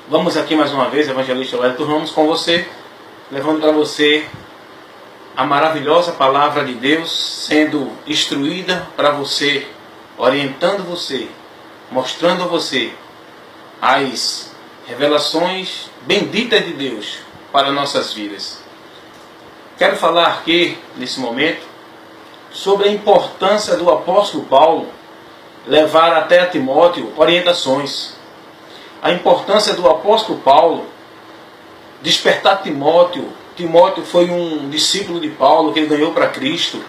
Vamos aqui mais uma vez, Evangelista Wellington Ramos, com você, levando para você a maravilhosa palavra de Deus, sendo instruída para você, orientando você, mostrando a você as revelações benditas de Deus para nossas vidas. Quero falar aqui, nesse momento, sobre a importância do apóstolo Paulo levar até a Timóteo orientações. A importância do apóstolo Paulo despertar Timóteo. Timóteo foi um discípulo de Paulo que ele ganhou para Cristo.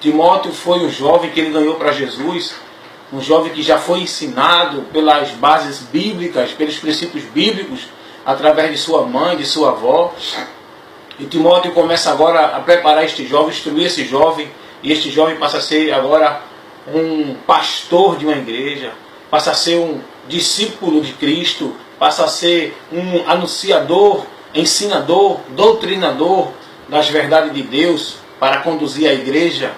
Timóteo foi um jovem que ele ganhou para Jesus. Um jovem que já foi ensinado pelas bases bíblicas, pelos princípios bíblicos, através de sua mãe, de sua avó. E Timóteo começa agora a preparar este jovem, instruir esse jovem. E este jovem passa a ser agora um pastor de uma igreja, passa a ser um discípulo de Cristo, passa a ser um anunciador, ensinador, doutrinador das verdades de Deus para conduzir a igreja.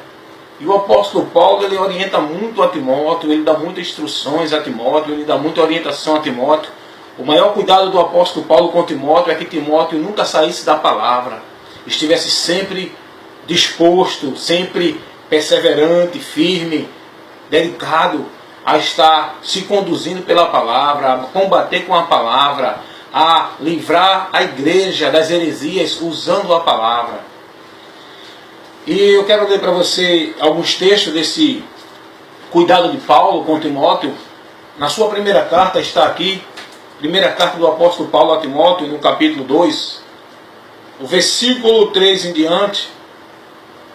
E o apóstolo Paulo, ele orienta muito a Timóteo, ele dá muitas instruções a Timóteo, ele dá muita orientação a Timóteo. O maior cuidado do apóstolo Paulo com Timóteo é que Timóteo nunca saísse da palavra, estivesse sempre disposto, sempre perseverante, firme, dedicado a estar se conduzindo pela palavra, a combater com a palavra, a livrar a igreja das heresias usando a palavra. E eu quero ler para você alguns textos desse cuidado de Paulo com Timóteo. Na sua primeira carta está aqui, primeira carta do apóstolo Paulo a Timóteo, no capítulo 2, o versículo 3 em diante.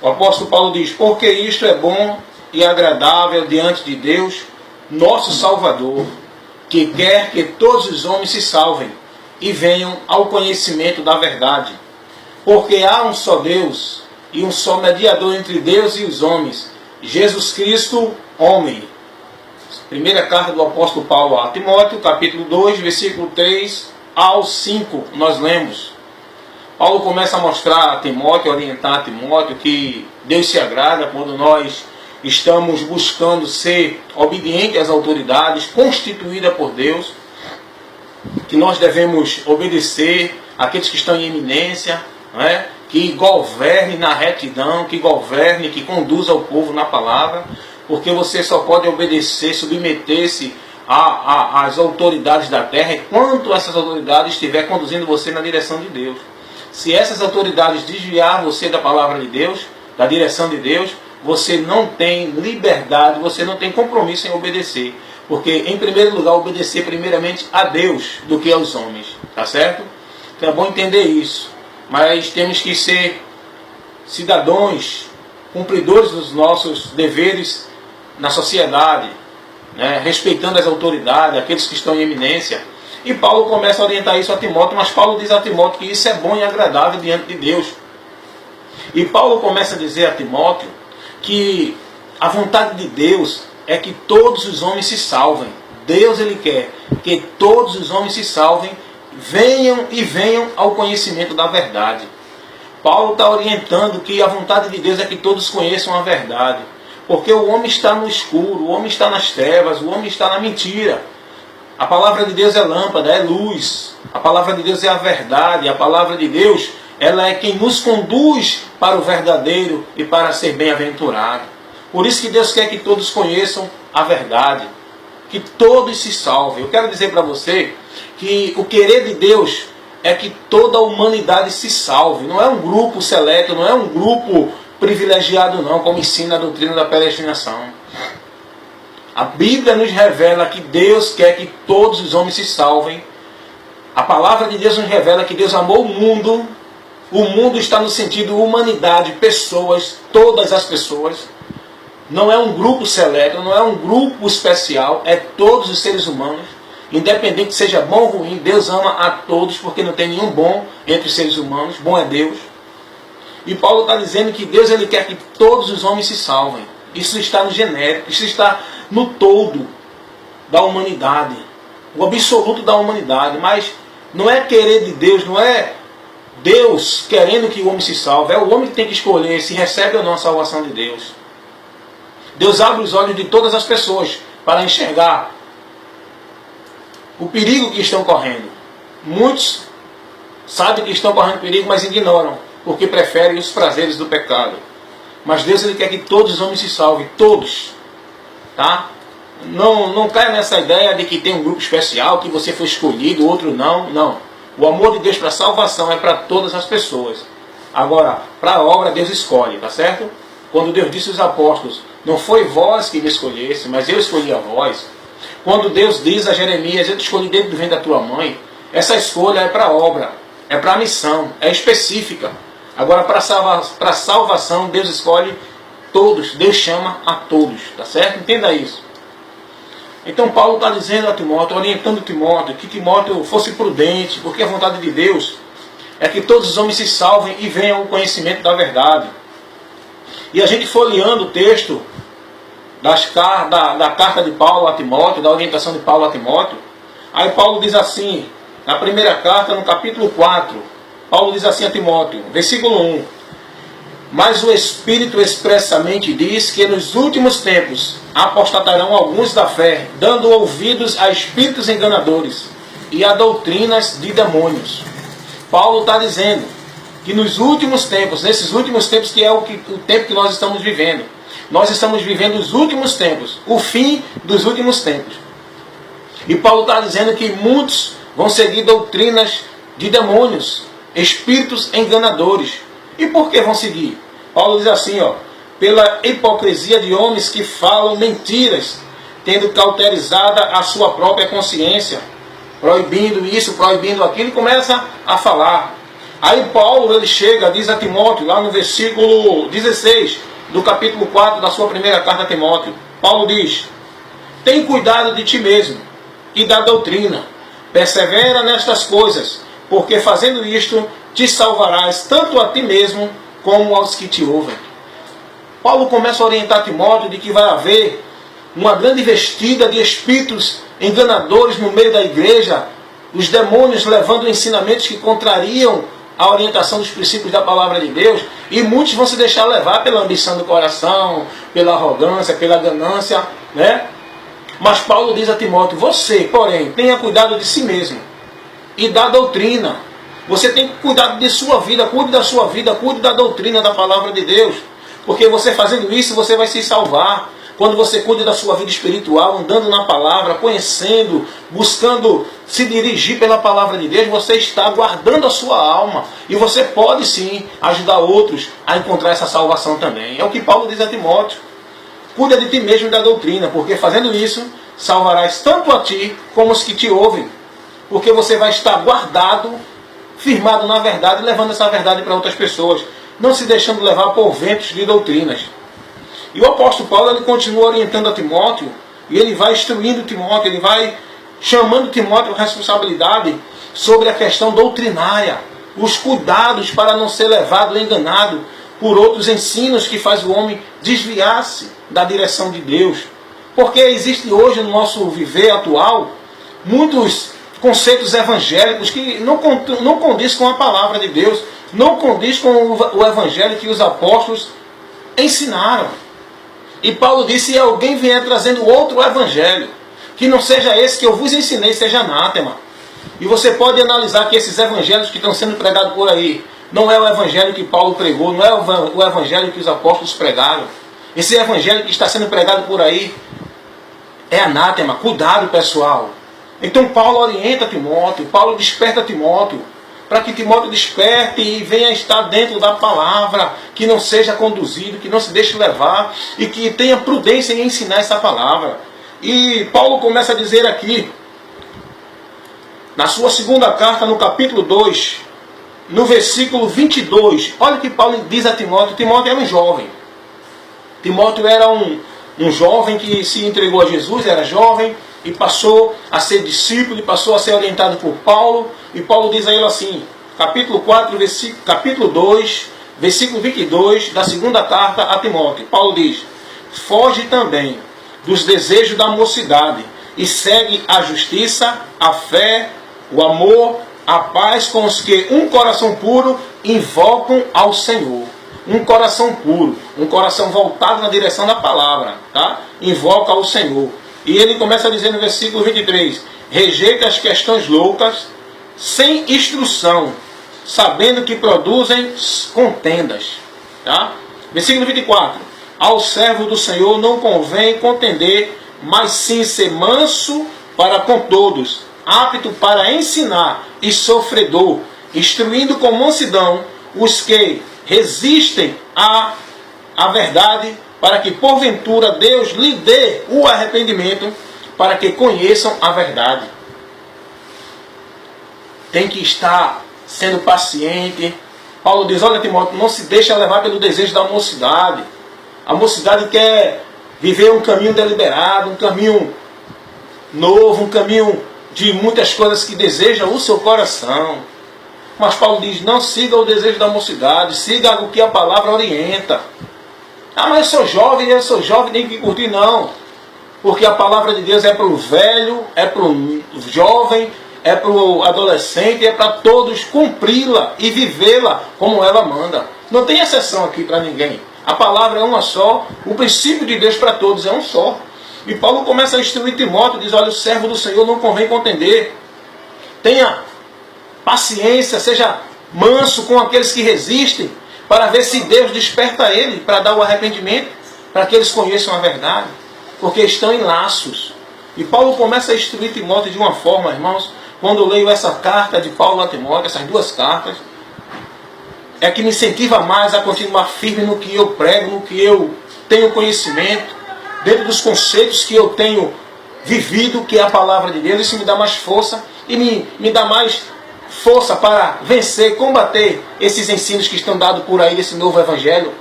O apóstolo Paulo diz: porque isto é bom e agradável diante de Deus, nosso Salvador, que quer que todos os homens se salvem e venham ao conhecimento da verdade. Porque há um só Deus e um só mediador entre Deus e os homens, Jesus Cristo, homem. Primeira carta do apóstolo Paulo a Timóteo, capítulo 2, versículo 3 ao 5, nós lemos. Paulo começa a mostrar a Timóteo, orientar a Timóteo que Deus se agrada quando nós estamos buscando ser obedientes às autoridades constituídas por Deus, que nós devemos obedecer àqueles que estão em eminência, não é? Que governe na retidão, que governe, que conduza o povo na palavra, porque você só pode obedecer, submeter-se às autoridades da terra enquanto essas autoridades estiverem conduzindo você na direção de Deus. Se essas autoridades desviar você da palavra de Deus, da direção de Deus, você não tem liberdade, você não tem compromisso em obedecer. Porque, em primeiro lugar, obedecer primeiramente a Deus do que aos homens. Tá certo? Então é bom entender isso. Mas temos que ser cidadãos, cumpridores dos nossos deveres na sociedade, né? Respeitando as autoridades, aqueles que estão em eminência. E Paulo começa a orientar isso a Timóteo, mas Paulo diz a Timóteo que isso é bom e agradável diante de Deus. E Paulo começa a dizer a Timóteo que a vontade de Deus é que todos os homens se salvem. Deus, ele quer que todos os homens se salvem, venham ao conhecimento da verdade. Paulo está orientando que a vontade de Deus é que todos conheçam a verdade. Porque o homem está no escuro, o homem está nas trevas, o homem está na mentira. A palavra de Deus é lâmpada, é luz. A palavra de Deus é a verdade. A palavra de Deus, ela é quem nos conduz para o verdadeiro e para ser bem-aventurado. Por isso que Deus quer que todos conheçam a verdade, que todos se salvem. Eu quero dizer para você que o querer de Deus é que toda a humanidade se salve. Não é um grupo seleto, não é um grupo privilegiado não, como ensina a doutrina da predestinação. A Bíblia nos revela que Deus quer que todos os homens se salvem. A palavra de Deus nos revela que Deus amou o mundo. O mundo está no sentido humanidade, pessoas, todas as pessoas. Não é um grupo seleto, não é um grupo especial, é todos os seres humanos. Independente seja bom ou ruim, Deus ama a todos, porque não tem nenhum bom entre os seres humanos. Bom é Deus. E Paulo está dizendo que Deus, ele quer que todos os homens se salvem. Isso está no genérico, isso está no todo da humanidade, o absoluto da humanidade. Mas não é querer de Deus, não é Deus querendo que o homem se salve, é o homem que tem que escolher se recebe ou não a salvação de Deus. Deus abre os olhos de todas as pessoas para enxergar o perigo que estão correndo. Muitos sabem que estão correndo perigo, mas ignoram, porque preferem os prazeres do pecado. Mas Deus, Ele quer que todos os homens se salvem, todos. Tá? Não caia nessa ideia de que tem um grupo especial, que você foi escolhido, outro não. Não. O amor de Deus para a salvação é para todas as pessoas. Agora, para a obra Deus escolhe, tá certo? Quando Deus disse aos apóstolos, não foi vós que me escolhesse, mas eu escolhi a vós. Quando Deus diz a Jeremias, eu te escolhi dentro do ventre da tua mãe, essa escolha é para a obra, é para a missão, é específica. Agora, para a salvação, Deus escolhe todos, Deus chama a todos, tá certo? Entenda isso. Então Paulo está dizendo a Timóteo, orientando Timóteo, que Timóteo fosse prudente, porque a vontade de Deus é que todos os homens se salvem e venham ao conhecimento da verdade. E a gente folheando o texto da carta de Paulo a Timóteo, da orientação de Paulo a Timóteo, aí Paulo diz assim, na primeira carta, no capítulo 4, Paulo diz assim a Timóteo, versículo 1, mas o Espírito expressamente diz que nos últimos tempos apostatarão alguns da fé, dando ouvidos a espíritos enganadores e a doutrinas de demônios. Paulo está dizendo que nos últimos tempos, nesses últimos tempos que é o tempo que nós estamos vivendo, nós estamos vivendo os últimos tempos, o fim dos últimos tempos. E Paulo está dizendo que muitos vão seguir doutrinas de demônios, espíritos enganadores. E por que vão seguir? Paulo diz assim, pela hipocrisia de homens que falam mentiras, tendo cauterizada a sua própria consciência, proibindo isso, proibindo aquilo, e começa a falar. Aí Paulo, ele chega, diz a Timóteo, lá no versículo 16, do capítulo 4 da sua primeira carta a Timóteo, Paulo diz, tem cuidado de ti mesmo e da doutrina, persevera nestas coisas, porque fazendo isto, te salvarás tanto a ti mesmo, como aos que te ouvem. Paulo começa a orientar Timóteo de que vai haver uma grande investida de espíritos enganadores no meio da igreja, os demônios levando ensinamentos que contrariam a orientação dos princípios da palavra de Deus, e muitos vão se deixar levar pela ambição do coração, pela arrogância, pela ganância, né? Mas Paulo diz a Timóteo, você, porém, tenha cuidado de si mesmo e da doutrina. Você tem que cuidar de sua vida, cuide da sua vida, cuide da doutrina da palavra de Deus, porque você fazendo isso, você vai se salvar. Quando você cuida da sua vida espiritual, andando na palavra, conhecendo, buscando se dirigir pela palavra de Deus, você está guardando a sua alma. E você pode sim ajudar outros a encontrar essa salvação também. É o que Paulo diz a Timóteo. Cuida de ti mesmo e da doutrina, porque fazendo isso, salvarás tanto a ti como os que te ouvem. Porque você vai estar guardado, firmado na verdade, levando essa verdade para outras pessoas. Não se deixando levar por ventos de doutrinas. E o apóstolo Paulo, ele continua orientando a Timóteo, e ele vai instruindo Timóteo, ele vai chamando Timóteo à responsabilidade sobre a questão doutrinária, os cuidados para não ser levado, enganado por outros ensinos que faz o homem desviar-se da direção de Deus. Porque existe hoje no nosso viver atual muitos conceitos evangélicos que não condiz com a palavra de Deus, não condiz com o evangelho que os apóstolos ensinaram. E Paulo disse, se alguém vier trazendo outro evangelho, que não seja esse que eu vos ensinei, seja anátema. E você pode analisar que esses evangelhos que estão sendo pregados por aí, não é o evangelho que Paulo pregou, não é o evangelho que os apóstolos pregaram. Esse evangelho que está sendo pregado por aí é anátema. Cuidado, pessoal. Então Paulo orienta Timóteo, Paulo desperta Timóteo, para que Timóteo desperte e venha estar dentro da palavra, que não seja conduzido, que não se deixe levar e que tenha prudência em ensinar essa palavra. E Paulo começa a dizer aqui, na sua segunda carta, no capítulo 2, no versículo 22, olha o que Paulo diz a Timóteo. Timóteo era um jovem. Timóteo era um jovem que se entregou a Jesus, era jovem, e passou a ser discípulo, e passou a ser orientado por Paulo. E Paulo diz a ele assim, capítulo 4, capítulo 2, versículo 22, da segunda carta a Timóteo. Paulo diz, foge também dos desejos da mocidade, e segue a justiça, a fé, o amor, a paz com os que um coração puro invocam ao Senhor. Um coração puro, um coração voltado na direção da palavra, tá? Invoca ao Senhor. E ele começa a dizer no versículo 23, rejeita as questões loucas sem instrução, sabendo que produzem contendas. Tá? Versículo 24. Ao servo do Senhor não convém contender, mas sim ser manso para com todos, apto para ensinar e sofredor, instruindo com mansidão os que resistem à verdade, para que porventura Deus lhe dê o arrependimento, para que conheçam a verdade. Tem que estar sendo paciente. Paulo diz, olha Timóteo, não se deixa levar pelo desejo da mocidade. A mocidade quer viver um caminho deliberado, um caminho novo, um caminho de muitas coisas que deseja o seu coração. Mas Paulo diz, não siga o desejo da mocidade, siga o que a palavra orienta. Ah, mas eu sou jovem, tem que curtir. Não. Porque a palavra de Deus é para o velho, é para o jovem, é para o adolescente, é para todos cumpri-la e vivê-la como ela manda. Não tem exceção aqui para ninguém. A palavra é uma só, o princípio de Deus para todos é um só. E Paulo começa a instruir Timóteo, diz, olha, o servo do Senhor não convém contender. Tenha paciência, seja manso com aqueles que resistem, para ver se Deus desperta ele, para dar o arrependimento, para que eles conheçam a verdade, porque estão em laços. E Paulo começa a instruir Timóteo de uma forma, irmãos, quando eu leio essa carta de Paulo a Timóteo, essas duas cartas, é que me incentiva mais a continuar firme no que eu prego, no que eu tenho conhecimento, dentro dos conceitos que eu tenho vivido, que é a palavra de Deus. Isso me dá mais força e me dá mais força para vencer, combater esses ensinos que estão dados por aí, desse novo evangelho,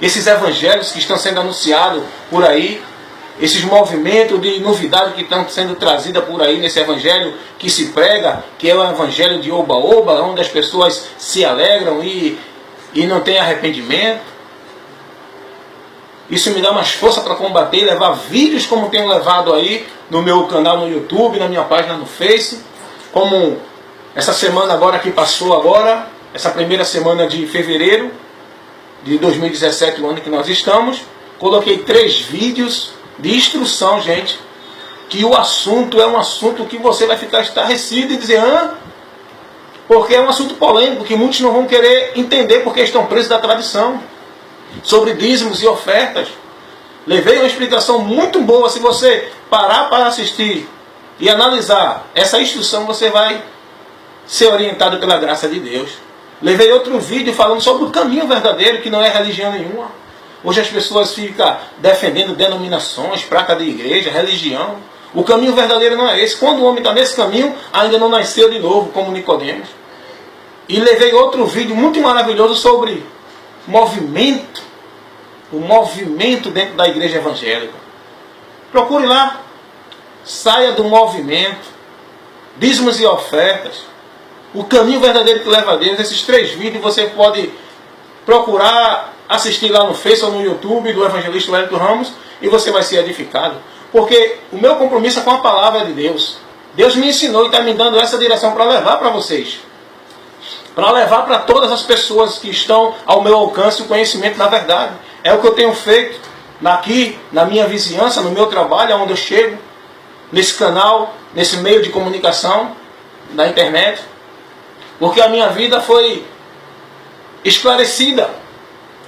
esses evangelhos que estão sendo anunciados por aí, esses movimentos de novidade que estão sendo trazidos por aí nesse evangelho que se prega, que é o evangelho de oba-oba, onde as pessoas se alegram e não tem arrependimento. Isso me dá mais força para combater e levar vídeos como tenho levado aí no meu canal no YouTube, na minha página no Face, como essa semana agora que passou agora, essa primeira semana de fevereiro de 2017, o ano que nós estamos, coloquei 3 vídeos de instrução, gente, que o assunto é um assunto que você vai ficar estarrecido e dizer, porque é um assunto polêmico, que muitos não vão querer entender porque estão presos da tradição, sobre dízimos e ofertas. Levei uma explicação muito boa. Se você parar para assistir e analisar essa instrução, você vai ser orientado pela graça de Deus. Levei outro vídeo falando sobre o caminho verdadeiro, que não é religião nenhuma. Hoje as pessoas ficam defendendo denominações, placa de igreja, religião. O caminho verdadeiro não é esse. Quando o homem está nesse caminho, ainda não nasceu de novo, como Nicodemos. E levei outro vídeo muito maravilhoso sobre movimento. O movimento dentro da igreja evangélica. Procure lá. Saia do movimento. Dízimos e ofertas. O caminho verdadeiro que leva a Deus. Esses 3 vídeos você pode procurar assistir lá no Face ou no YouTube do evangelista Wellington Ramos e você vai ser edificado. Porque o meu compromisso é com a palavra de Deus. Deus me ensinou e está me dando essa direção para levar para vocês. Para levar para todas as pessoas que estão ao meu alcance o conhecimento da verdade. É o que eu tenho feito aqui, na minha vizinhança, no meu trabalho, onde eu chego, nesse canal, nesse meio de comunicação, da internet. Porque a minha vida foi esclarecida.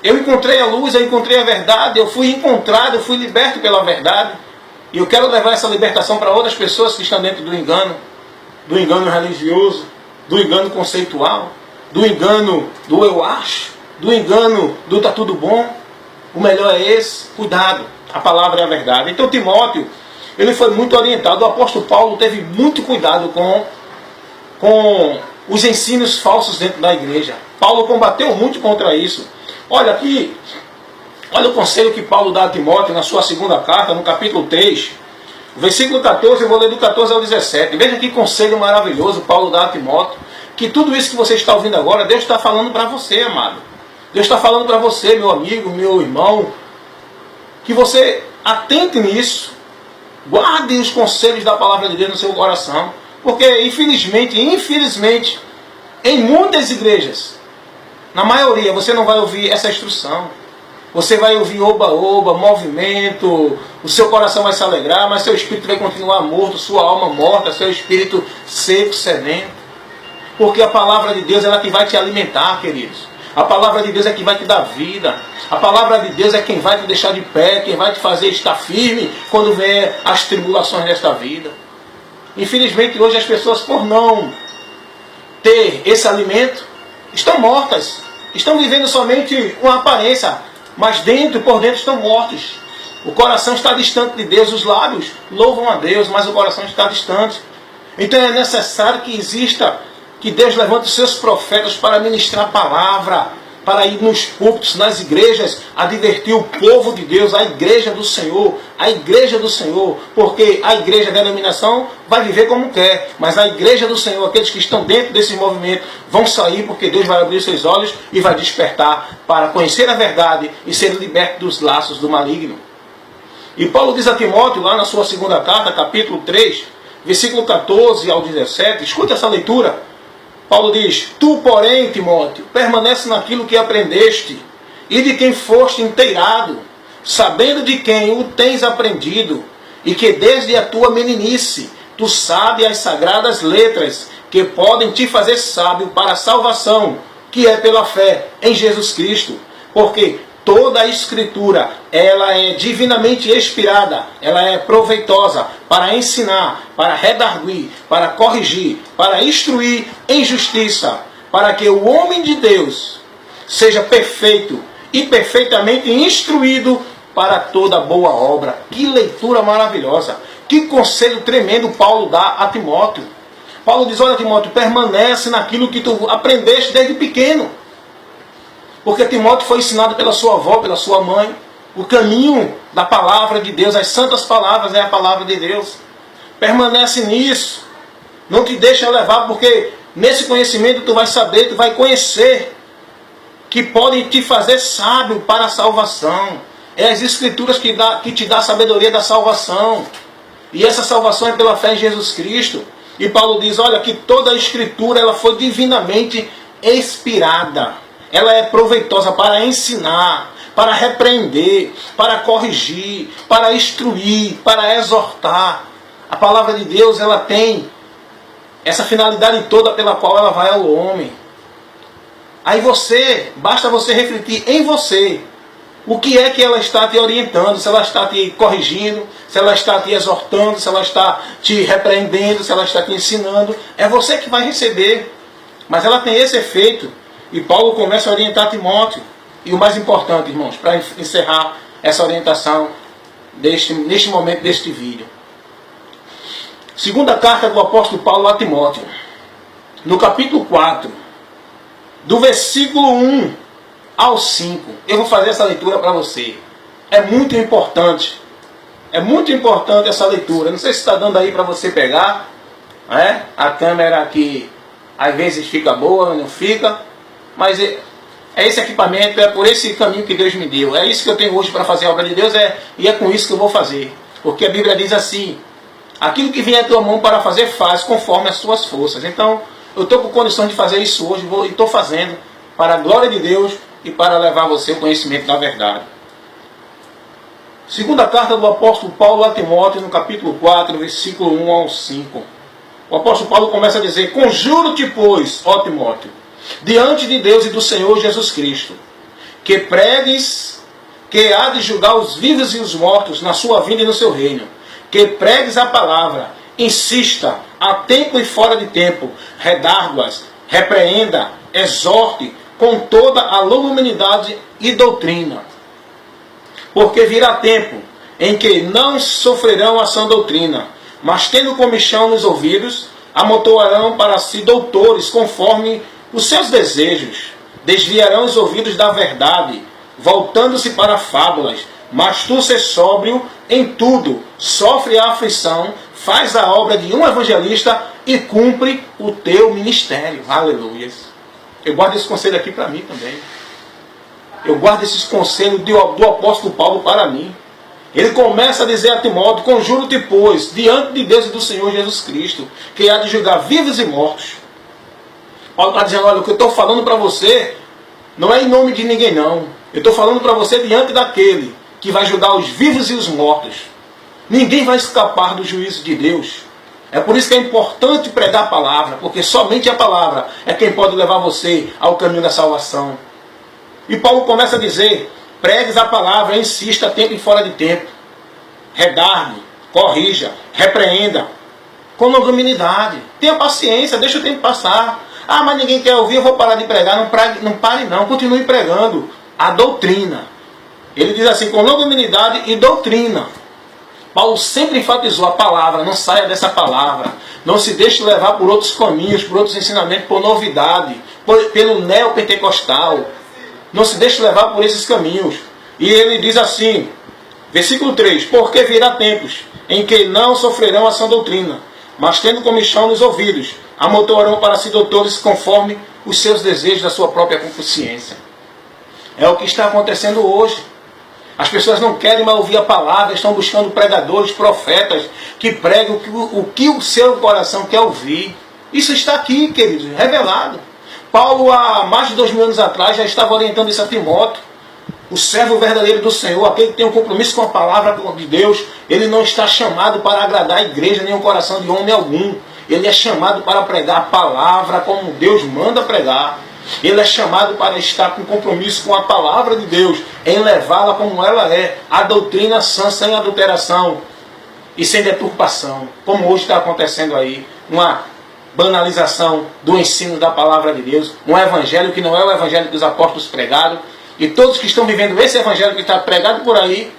Eu encontrei a luz, eu encontrei a verdade, eu fui encontrado, eu fui liberto pela verdade. E eu quero levar essa libertação para outras pessoas que estão dentro do engano religioso, do engano conceitual, do engano do eu acho, do engano do tá tudo bom. O melhor é esse. Cuidado, a palavra é a verdade. Então Timóteo, ele foi muito orientado. O apóstolo Paulo teve muito cuidado com os ensinos falsos dentro da igreja. Paulo combateu muito contra isso. Olha aqui, olha o conselho que Paulo dá a Timóteo na sua segunda carta, no capítulo 3, versículo 14, eu vou ler do 14 ao 17. Veja que conselho maravilhoso Paulo dá a Timóteo, que tudo isso que você está ouvindo agora, Deus está falando para você, amado. Deus está falando para você, meu amigo, meu irmão, que você atente nisso, guarde os conselhos da palavra de Deus no seu coração, porque infelizmente, em muitas igrejas, na maioria, você não vai ouvir essa instrução. Você vai ouvir oba-oba, movimento, o seu coração vai se alegrar, mas seu espírito vai continuar morto, sua alma morta, seu espírito seco, sedento. Porque a palavra de Deus é que vai te alimentar, queridos. A palavra de Deus é que vai te dar vida. A palavra de Deus é quem vai te deixar de pé, quem vai te fazer estar firme quando vier as tribulações desta vida. Infelizmente hoje as pessoas, por não ter esse alimento, estão mortas. Estão vivendo somente uma aparência, mas por dentro estão mortos. O coração está distante de Deus, os lábios louvam a Deus, mas o coração está distante. Então é necessário que Deus levante os seus profetas para ministrar a palavra, para ir nos púlpitos, nas igrejas, advertir o povo de Deus, a igreja do Senhor, porque a igreja da denominação vai viver como quer, mas a igreja do Senhor, aqueles que estão dentro desse movimento, vão sair porque Deus vai abrir seus olhos e vai despertar para conhecer a verdade e ser liberto dos laços do maligno. E Paulo diz a Timóteo, lá na sua segunda carta, capítulo 3, versículo 14 ao 17, escuta essa leitura. Paulo diz: tu, porém, Timóteo, permanece naquilo que aprendeste e de quem foste inteirado, sabendo de quem o tens aprendido, e que desde a tua meninice tu sabes as sagradas letras que podem te fazer sábio para a salvação, que é pela fé em Jesus Cristo. Porque toda a Escritura, ela é divinamente inspirada, ela é proveitosa para ensinar, para redarguir, para corrigir, para instruir em justiça, para que o homem de Deus seja perfeito e perfeitamente instruído para toda boa obra. Que leitura maravilhosa! Que conselho tremendo Paulo dá a Timóteo. Paulo diz: olha, Timóteo, permanece naquilo que tu aprendeste desde pequeno. Porque Timóteo foi ensinado pela sua avó, pela sua mãe, o caminho da palavra de Deus, as santas palavras é a palavra de Deus. Permanece nisso. Não te deixa levar, porque nesse conhecimento tu vai saber, tu vai conhecer que podem te fazer sábio para a salvação. É as Escrituras que te dá a sabedoria da salvação. E essa salvação é pela fé em Jesus Cristo. E Paulo diz: olha, que toda a Escritura ela foi divinamente inspirada. Ela é proveitosa para ensinar, para repreender, para corrigir, para instruir, para exortar. A palavra de Deus, ela tem essa finalidade toda pela qual ela vai ao homem. Aí basta você refletir em você. O que é que ela está te orientando? Se ela está te corrigindo, se ela está te exortando, se ela está te repreendendo, se ela está te ensinando. É você que vai receber. Mas ela tem esse efeito. E Paulo começa a orientar Timóteo. E o mais importante, irmãos, para encerrar essa orientação neste momento deste vídeo. Segunda carta do apóstolo Paulo a Timóteo. No capítulo 4, do versículo 1 ao 5. Eu vou fazer essa leitura para você. É muito importante. É muito importante essa leitura. Não sei se está dando aí para você pegar. A câmera aqui às vezes fica boa, não fica. Mas é esse equipamento, é por esse caminho que Deus me deu. É isso que eu tenho hoje para fazer a obra de Deus, e é com isso que eu vou fazer. Porque a Bíblia diz assim: aquilo que vem à tua mão para fazer, faz conforme as tuas forças. Então, eu estou com condição de fazer isso hoje, e estou fazendo para a glória de Deus e para levar você o conhecimento da verdade. Segunda carta do apóstolo Paulo a Timóteo, no capítulo 4, versículo 1 ao 5. O apóstolo Paulo começa a dizer: conjuro-te, pois, ó Timóteo, diante de Deus e do Senhor Jesus Cristo, que pregues, que há de julgar os vivos e os mortos na sua vinda e no seu reino, que pregues a palavra, insista, a tempo e fora de tempo, redargue-as, repreenda, exorte, com toda a longanimidade e doutrina. Porque virá tempo em que não sofrerão a sã doutrina, mas tendo comichão nos ouvidos, amontoarão para si doutores conforme os seus desejos, desviarão os ouvidos da verdade, voltando-se para fábulas. Mas tu ser sóbrio em tudo, sofre a aflição, faz a obra de um evangelista e cumpre o teu ministério. Aleluia. Eu guardo esse conselho aqui para mim também. Eu guardo esses conselhos do apóstolo Paulo para mim. Ele começa a dizer a Timóteo: conjuro-te, pois, diante de Deus e do Senhor Jesus Cristo, que há de julgar vivos e mortos. Paulo está dizendo: olha, o que eu estou falando para você não é em nome de ninguém, não. Eu estou falando para você diante daquele que vai julgar os vivos e os mortos. Ninguém vai escapar do juízo de Deus. É por isso que é importante pregar a palavra, porque somente a palavra é quem pode levar você ao caminho da salvação. E Paulo começa a dizer: pregues a palavra, insista a tempo e fora de tempo. Redargue, corrija, repreenda, com longanimidade. Tenha paciência, deixa o tempo passar. Ah, mas ninguém quer ouvir, eu vou parar de pregar. Não pare não, continue pregando a doutrina. Ele diz assim, com longanimidade e doutrina. Paulo sempre enfatizou a palavra, não saia dessa palavra. Não se deixe levar por outros caminhos, por outros ensinamentos, por novidade, pelo neopentecostal. Não se deixe levar por esses caminhos. E ele diz assim, versículo 3, porque virá tempos em que não sofrerão a sã doutrina, mas tendo comichão nos ouvidos, amontoarão para si doutores conforme os seus desejos da sua própria consciência. É o que está acontecendo hoje. As pessoas não querem mais ouvir a palavra, estão buscando pregadores, profetas, que pregam o que o seu coração quer ouvir. Isso está aqui, queridos, revelado. Paulo, há mais de 2000 anos atrás, já estava orientando isso a Timóteo. O servo verdadeiro do Senhor, aquele que tem um compromisso com a palavra de Deus, ele não está chamado para agradar a igreja, nem o coração de homem algum. Ele é chamado para pregar a palavra como Deus manda pregar. Ele é chamado para estar com compromisso com a palavra de Deus, em levá-la como ela é, a doutrina sã, sem adulteração e sem deturpação, como hoje está acontecendo aí, uma banalização do ensino da palavra de Deus, um evangelho que não é o evangelho dos apóstolos pregados, e todos que estão vivendo esse evangelho que está pregado por aí,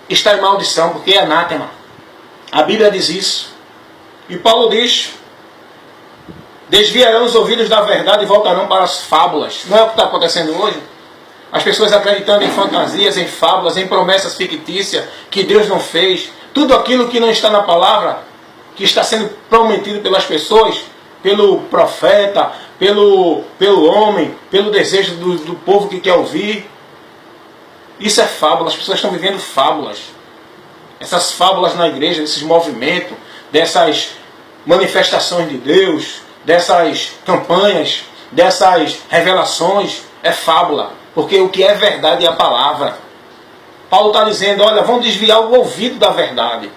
está em maldição, porque é anátema. A Bíblia diz isso. E Paulo diz: desviarão os ouvidos da verdade e voltarão para as fábulas. Não é o que está acontecendo hoje? As pessoas acreditando em fantasias, em fábulas, em promessas fictícias que Deus não fez. Tudo aquilo que não está na palavra, que está sendo prometido pelas pessoas, pelo profeta, pelo homem, pelo desejo do povo que quer ouvir. Isso é fábula. As pessoas estão vivendo fábulas. Essas fábulas na igreja, desses movimentos, dessas manifestações de Deus, dessas campanhas, dessas revelações, é fábula. Porque o que é verdade é a palavra. Paulo está dizendo, olha, vão desviar o ouvido da verdade.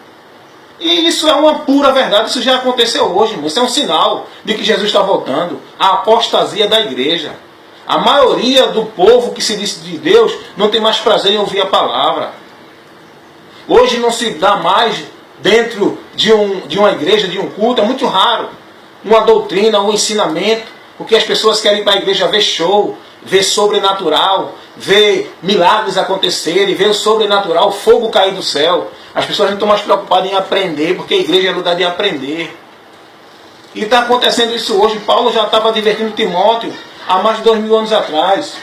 E isso é uma pura verdade, isso já aconteceu hoje, irmão. Isso é um sinal de que Jesus está voltando. A apostasia da igreja. A maioria do povo que se diz de Deus não tem mais prazer em ouvir a palavra. Hoje não se dá mais dentro de uma igreja, de um culto, é muito raro. Uma doutrina, um ensinamento, porque as pessoas querem ir para a igreja ver show, ver sobrenatural, ver milagres acontecerem, ver o sobrenatural, fogo cair do céu. As pessoas não estão mais preocupadas em aprender, porque a igreja é lugar de aprender. E está acontecendo isso hoje. Paulo já estava advertindo Timóteo há mais de 2000 anos atrás.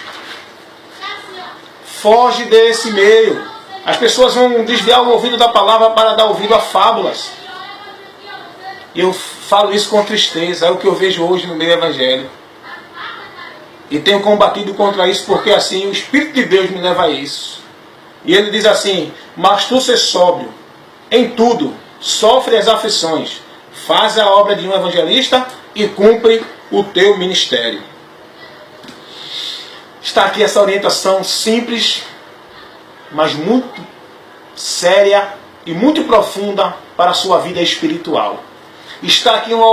Foge desse meio. As pessoas vão desviar o ouvido da palavra para dar ouvido a fábulas. E eu falo isso com tristeza. É o que eu vejo hoje no meio evangélico. E tenho combatido contra isso porque assim o Espírito de Deus me leva a isso. E ele diz assim, mas tu ser sóbrio em tudo, sofre as aflições, faz a obra de um evangelista e cumpre o teu ministério. Está aqui essa orientação simples, mas muito séria e muito profunda para a sua vida espiritual. Está aqui uma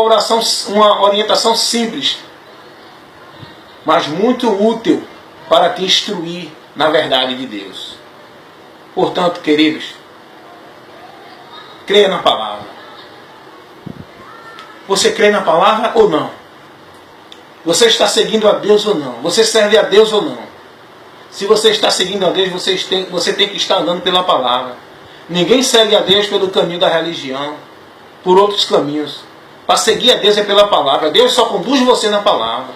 orientação simples, mas muito útil para te instruir na verdade de Deus. Portanto, queridos, creia na palavra. Você crê na palavra ou não? Você está seguindo a Deus ou não? Você serve a Deus ou não? Se você está seguindo a Deus, você tem que estar andando pela palavra. Ninguém segue a Deus pelo caminho da religião, por outros caminhos. Para seguir a Deus é pela palavra. Deus só conduz você na palavra.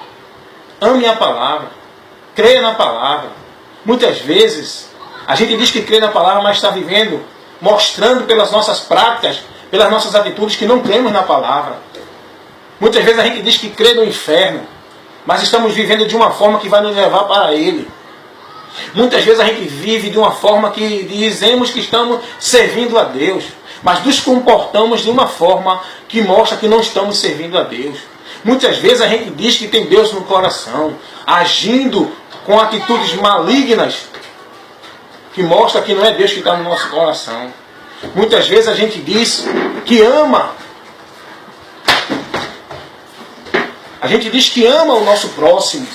Ame a palavra. Creia na palavra. Muitas vezes a gente diz que crê na palavra, mas está vivendo, mostrando pelas nossas práticas, pelas nossas atitudes, que não cremos na palavra. Muitas vezes a gente diz que crê no inferno, mas estamos vivendo de uma forma que vai nos levar para ele. Muitas vezes a gente vive de uma forma que dizemos que estamos servindo a Deus, mas nos comportamos de uma forma que mostra que não estamos servindo a Deus. Muitas vezes a gente diz que tem Deus no coração, agindo com atitudes malignas, que mostra que não é Deus que está no nosso coração. Muitas vezes a gente diz que ama A gente diz que ama o nosso próximo,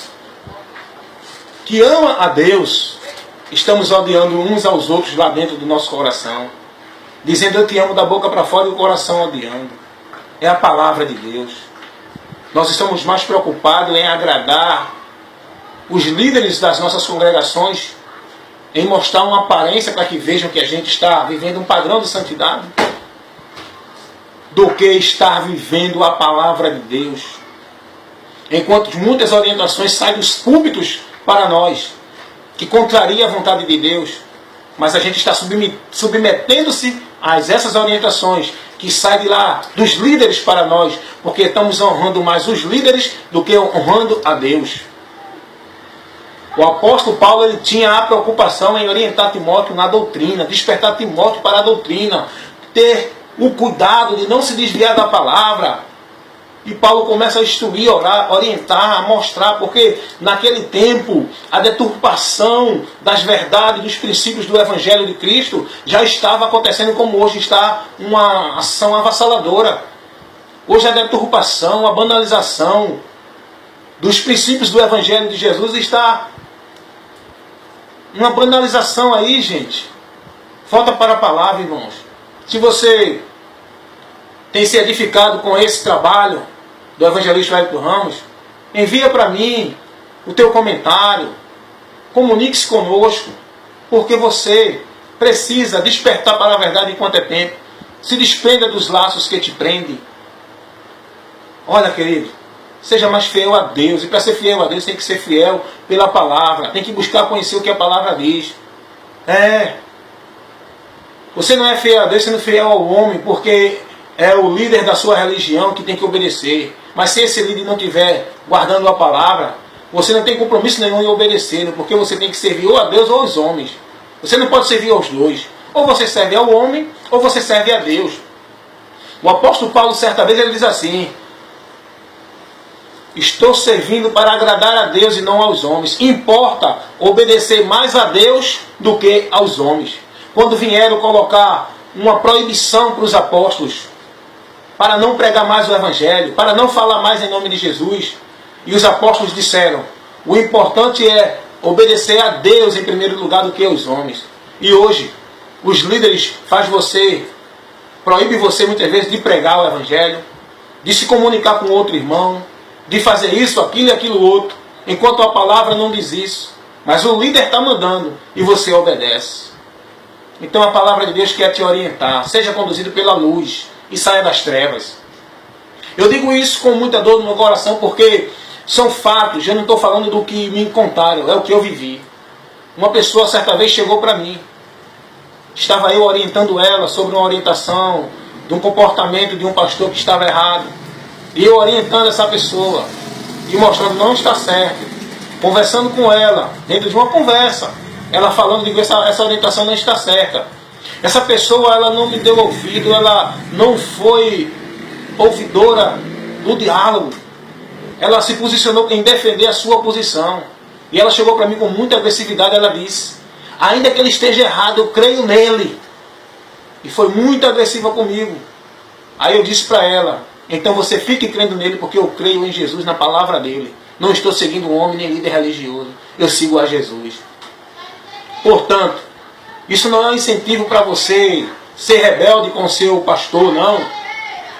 que ama a Deus. Estamos odiando uns aos outros lá dentro do nosso coração, dizendo eu te amo da boca para fora e o coração odiando. É a palavra de Deus. Nós estamos mais preocupados em agradar os líderes das nossas congregações, em mostrar uma aparência para que vejam que a gente está vivendo um padrão de santidade, do que estar vivendo a palavra de Deus. Enquanto muitas orientações saem dos púlpitos para nós, que contraria a vontade de Deus, mas a gente está submetendo-se a essas orientações que saem de lá dos líderes para nós, porque estamos honrando mais os líderes do que honrando a Deus. O apóstolo Paulo ele tinha a preocupação em orientar Timóteo na doutrina, despertar Timóteo para a doutrina, ter o cuidado de não se desviar da palavra. E Paulo começa a instruir, orar, orientar, a mostrar, porque naquele tempo a deturpação das verdades, dos princípios do Evangelho de Cristo já estava acontecendo como hoje está uma ação avassaladora. Hoje a deturpação, a banalização dos princípios do Evangelho de Jesus está uma banalização aí, gente. Falta para a palavra, irmãos. Se você tem se edificado com esse trabalho do evangelista Wellington Ramos, envia para mim o teu comentário, comunique-se conosco, porque você precisa despertar para a verdade enquanto é tempo. Se desprenda dos laços que te prendem. Olha, querido, seja mais fiel a Deus. E para ser fiel a Deus tem que ser fiel pela palavra. Tem que buscar conhecer o que a palavra diz. Você não é fiel a Deus sendo fiel ao homem, porque é o líder da sua religião que tem que obedecer. Mas se esse líder não estiver guardando a palavra, você não tem compromisso nenhum em obedecer, porque você tem que servir ou a Deus ou aos homens. Você não pode servir aos dois. Ou você serve ao homem, ou você serve a Deus. O apóstolo Paulo, certa vez, ele diz assim: estou servindo para agradar a Deus e não aos homens. Importa obedecer mais a Deus do que aos homens. Quando vieram colocar uma proibição para os apóstolos, para não pregar mais o Evangelho, para não falar mais em nome de Jesus, e os apóstolos disseram: o importante é obedecer a Deus em primeiro lugar do que aos homens. E hoje, os líderes proíbem você muitas vezes de pregar o Evangelho, de se comunicar com outro irmão, de fazer isso, aquilo e aquilo outro, enquanto a palavra não diz isso. Mas o líder está mandando e você obedece. Então a palavra de Deus quer te orientar. Seja conduzido pela luz e saia das trevas. Eu digo isso com muita dor no meu coração, porque são fatos. Eu não estou falando do que me contaram, é o que eu vivi. Uma pessoa certa vez chegou para mim. Estava eu orientando ela sobre uma orientação de um comportamento de um pastor que estava errado. E eu orientando essa pessoa e mostrando não está certo. Conversando com ela, dentro de uma conversa. Ela falando de que essa orientação não está certa. Essa pessoa, ela não me deu ouvido, ela não foi ouvidora do diálogo. Ela se posicionou em defender a sua posição. E ela chegou para mim com muita agressividade, ela disse: ainda que ele esteja errado, eu creio nele. E foi muito agressiva comigo. Aí eu disse para ela: então você fique crendo nele, porque eu creio em Jesus, na palavra dele. Não estou seguindo um homem nem líder religioso. Eu sigo a Jesus. Portanto, isso não é um incentivo para você ser rebelde com seu pastor, não.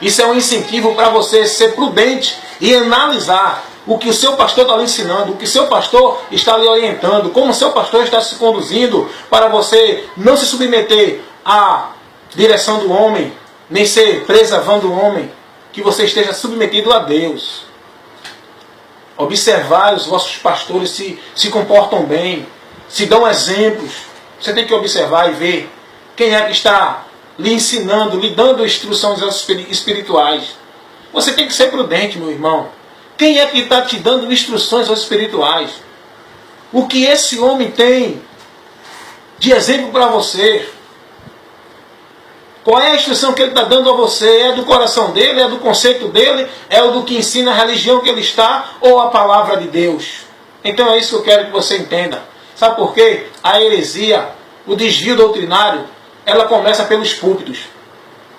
Isso é um incentivo para você ser prudente e analisar o que o seu pastor está lhe ensinando, o que o seu pastor está lhe orientando, como o seu pastor está se conduzindo, para você não se submeter à direção do homem, nem ser preservando o homem, que você esteja submetido a Deus. Observar os vossos pastores se comportam bem, se dão exemplos. Você tem que observar e ver quem é que está lhe ensinando, lhe dando instruções espirituais. Você tem que ser prudente, meu irmão. Quem é que está te dando instruções espirituais? O que esse homem tem de exemplo para você? Qual é a instrução que ele está dando a você? É do coração dele? É do conceito dele? É o do que ensina a religião que ele está? Ou a palavra de Deus? Então é isso que eu quero que você entenda. Sabe por quê? A heresia, o desvio doutrinário, ela começa pelos púlpitos.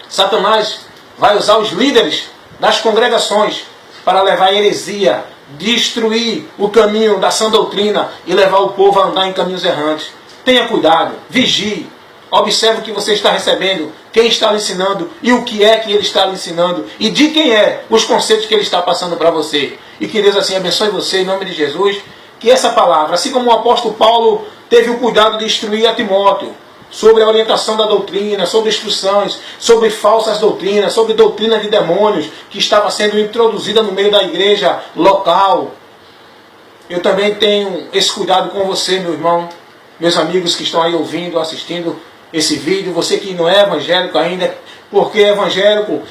Satanás vai usar os líderes das congregações para levar heresia, destruir o caminho da sã doutrina e levar o povo a andar em caminhos errantes. Tenha cuidado, vigie, observe o que você está recebendo, quem está lhe ensinando e o que é que ele está lhe ensinando e de quem é os conceitos que ele está passando para você. E que Deus assim abençoe você em nome de Jesus, que essa palavra, assim como o apóstolo Paulo teve o cuidado de instruir a Timóteo sobre a orientação da doutrina, sobre instruções, sobre falsas doutrinas, sobre doutrinas de demônios que estava sendo introduzida no meio da igreja local. Eu também tenho esse cuidado com você, meu irmão, meus amigos que estão aí ouvindo, assistindo esse vídeo, você que não é evangélico ainda, porque evangélico,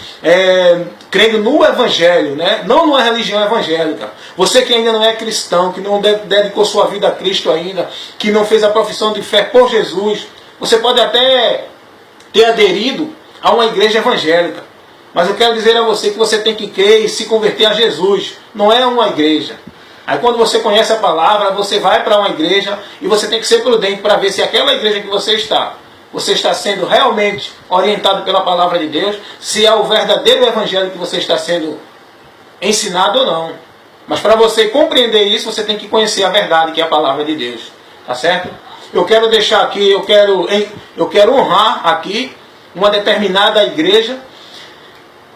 crendo no evangelho, né? Não numa religião evangélica. Você que ainda não é cristão, que não dedicou sua vida a Cristo ainda, que não fez a profissão de fé por Jesus, você pode até ter aderido a uma igreja evangélica. Mas eu quero dizer a você que você tem que crer e se converter a Jesus. Não é uma igreja. Aí quando você conhece a palavra, você vai para uma igreja e você tem que ser prudente para ver se aquela igreja que você está sendo realmente orientado pela palavra de Deus, se é o verdadeiro evangelho que você está sendo ensinado ou não. Mas para você compreender isso, você tem que conhecer a verdade, que é a palavra de Deus. Tá certo? Eu quero deixar aqui, eu quero honrar aqui uma determinada igreja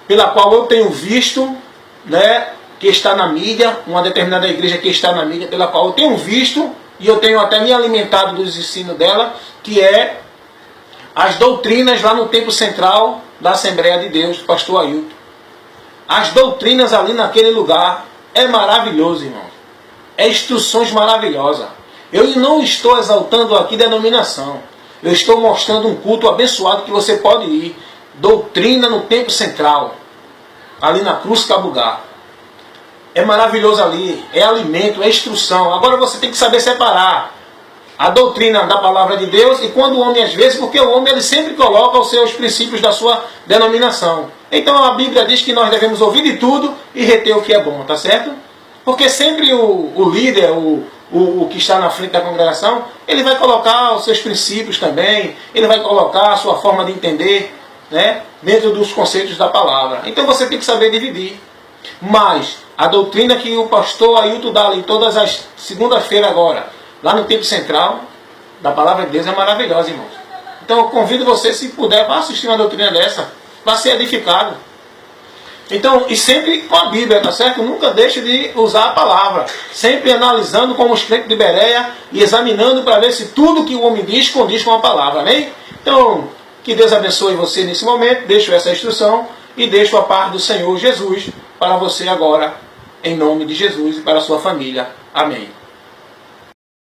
pela qual eu tenho visto, né, que está na mídia, uma determinada igreja que está na mídia, pela qual eu tenho visto e eu tenho até me alimentado dos ensinos dela, que é as doutrinas lá no Templo Central da Assembleia de Deus, do pastor Ailton. As doutrinas ali naquele lugar é maravilhoso, irmão. É instruções maravilhosas. Eu não estou exaltando aqui denominação. Eu estou mostrando um culto abençoado que você pode ir. Doutrina no Templo Central, ali na Cruz Cabugá. É maravilhoso ali. É alimento, é instrução. Agora você tem que saber separar a doutrina da palavra de Deus e quando o homem, às vezes, porque o homem ele sempre coloca os seus princípios da sua denominação. Então a Bíblia diz que nós devemos ouvir de tudo e reter o que é bom, tá certo? Porque sempre o líder, o que está na frente da congregação, ele vai colocar os seus princípios também, ele vai colocar a sua forma de entender, né, dentro dos conceitos da palavra. Então você tem que saber dividir. Mas a doutrina que o pastor Ailton dá ali todas as segundas-feiras agora, lá no Templo Central, da palavra de Deus, é maravilhosa, irmãos. Então eu convido você, se puder, vá assistir uma doutrina dessa, vá ser edificado. Então, e sempre com a Bíblia, tá certo? Nunca deixe de usar a palavra. Sempre analisando como os crentes de Bereia e examinando para ver se tudo que o homem diz condiz com a palavra, amém? Então, que Deus abençoe você nesse momento. Deixo essa instrução e deixo a paz do Senhor Jesus para você agora, em nome de Jesus e para a sua família. Amém.